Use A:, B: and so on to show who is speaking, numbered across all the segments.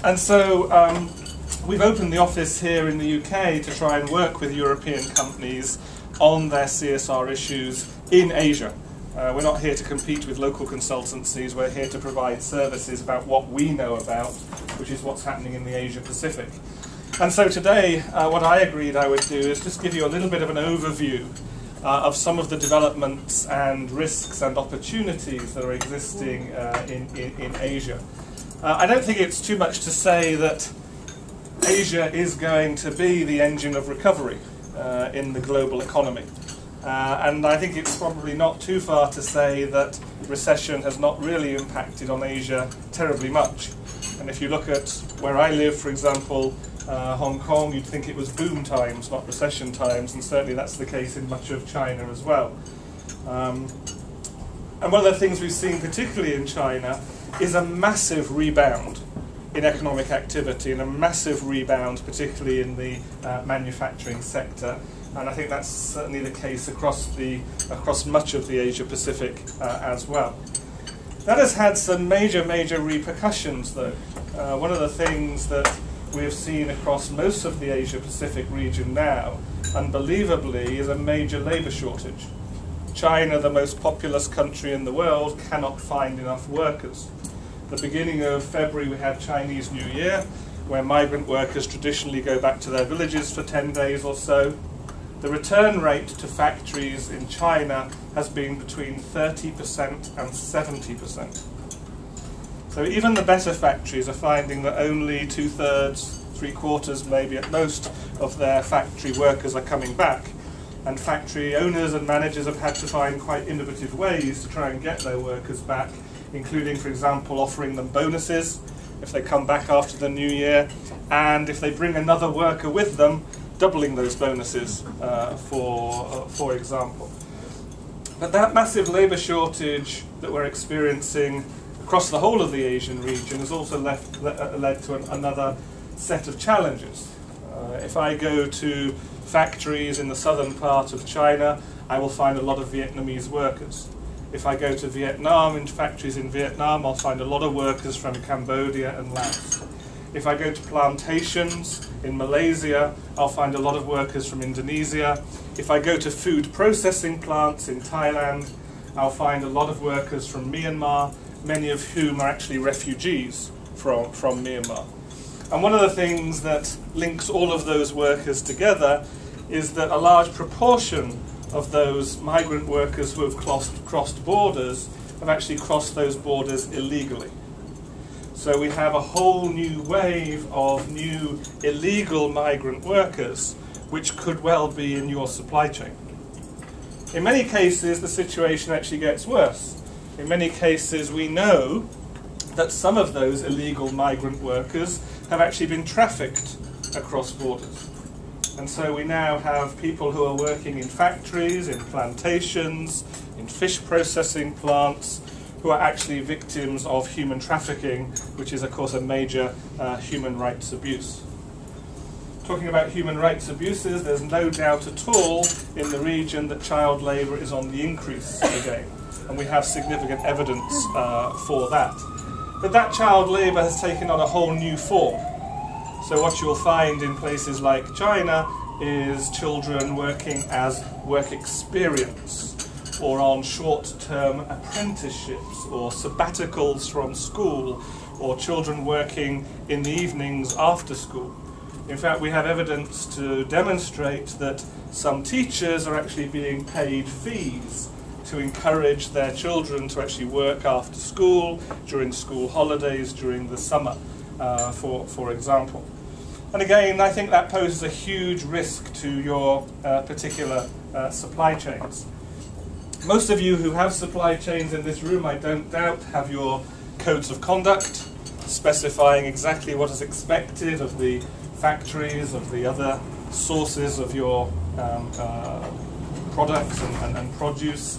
A: And so we've opened the office here in the UK to try and work with European companies on their CSR issues in Asia. We're not here to compete with local consultancies, we're here to provide services about what we know about, which is what's happening in the Asia Pacific. And so today, what I agreed I would do is just give you a little bit of an overview of some of the developments and risks and opportunities that are existing in Asia. I don't think it's too much to say that Asia is going to be the engine of recovery in the global economy. And I think it's probably not too far to say that recession has not really impacted on Asia terribly much. And if you look at where I live, for example, Hong Kong, you'd think it was boom times, not recession times, and certainly that's the case in much of China as well. And one of the things we've seen, particularly in China, is a massive rebound in economic activity and a massive rebound, particularly in the manufacturing sector. And I think that's certainly the case across much of the Asia Pacific as well. That has had some major repercussions, though. One of the things that we have seen across most of the Asia Pacific region now, unbelievably, is a major labour shortage. China, the most populous country in the world, cannot find enough workers. At the beginning of February we had Chinese New Year, where migrant workers traditionally go back to their villages for 10 days or so. The return rate to factories in China has been between 30% and 70%. So even the better factories are finding that only 2/3, 3/4 maybe at most of their factory workers are coming back. And factory owners and managers have had to find quite innovative ways to try and get their workers back, including, for example, offering them bonuses if they come back after the new year, and if they bring another worker with them, doubling those bonuses, for example. But that massive labour shortage that we're experiencing across the whole of the Asian region has also led to another set of challenges. If I go to factories in the southern part of China, I will find a lot of Vietnamese workers. If I go to Vietnam, in factories in Vietnam, I'll find a lot of workers from Cambodia and Laos. If I go to plantations in Malaysia, I'll find a lot of workers from Indonesia. If I go to food processing plants in Thailand, I'll find a lot of workers from Myanmar, many of whom are actually refugees from Myanmar. And one of the things that links all of those workers together is that a large proportion of those migrant workers who have crossed borders have actually crossed those borders illegally. So we have a whole new wave of new illegal migrant workers, which could well be in your supply chain. In many cases, the situation actually gets worse. In many cases, we know that some of those illegal migrant workers have actually been trafficked across borders. And so we now have people who are working in factories, in plantations, in fish processing plants, who are actually victims of human trafficking, which is, of course, a major human rights abuse. Talking about human rights abuses, there's no doubt at all in the region that child labour is on the increase again, and we have significant evidence for that. But that child labour has taken on a whole new form. So what you'll find in places like China is children working as work experience, or on short-term apprenticeships, or sabbaticals from school, or children working in the evenings after school. In fact, we have evidence to demonstrate that some teachers are actually being paid fees to encourage their children to actually work after school, during school holidays, during the summer, for example. And again, I think that poses a huge risk to your particular supply chains. Most of you who have supply chains in this room, I don't doubt, have your codes of conduct specifying exactly what is expected of the factories, of the other sources of your products and produce.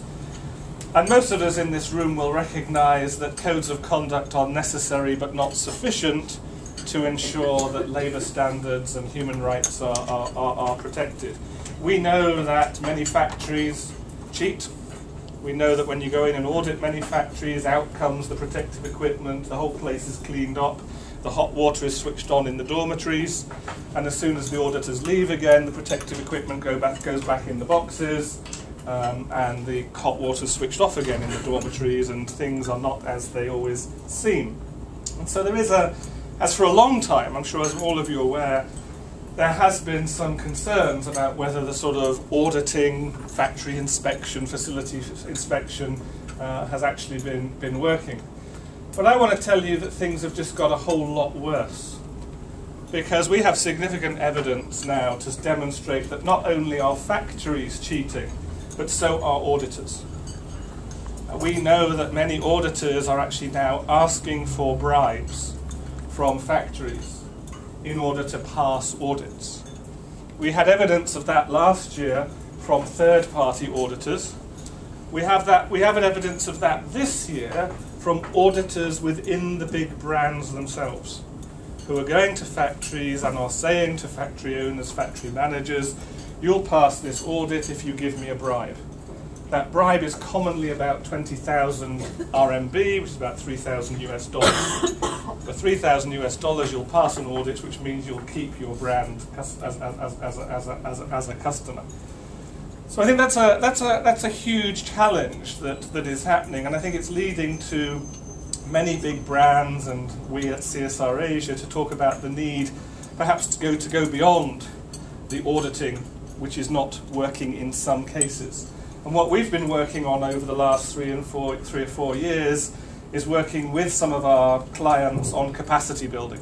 A: And most of us in this room will recognise that codes of conduct are necessary but not sufficient to ensure that labour standards and human rights are protected. We know that many factories cheat. We know that when you go in and audit many factories, out comes the protective equipment, the whole place is cleaned up, the hot water is switched on in the dormitories, and as soon as the auditors leave again, the protective equipment goes back in the boxes, and the hot water is switched off again in the dormitories, and things are not as they always seem. And so there is as for a long time, I'm sure as all of you are aware, there has been some concerns about whether the sort of auditing, factory inspection, facility inspection has actually been working. But I want to tell you that things have just got a whole lot worse, because we have significant evidence now to demonstrate that not only are factories cheating, but so are auditors. We know that many auditors are actually now asking for bribes from factories in order to pass audits. We had evidence of that last year from third-party auditors. We have evidence of that this year from auditors within the big brands themselves, who are going to factories and are saying to factory owners, factory managers, you'll pass this audit if you give me a bribe. That bribe is commonly about 20,000 RMB, which is about 3,000 US dollars. For 3,000 US dollars, you'll pass an audit, which means you'll keep your brand as a customer. So I think that's a huge challenge that is happening, and I think it's leading to many big brands and we at CSR Asia to talk about the need perhaps to go beyond the auditing, which is not working in some cases. And what we've been working on over the last 3 or 4 years is working with some of our clients on capacity building.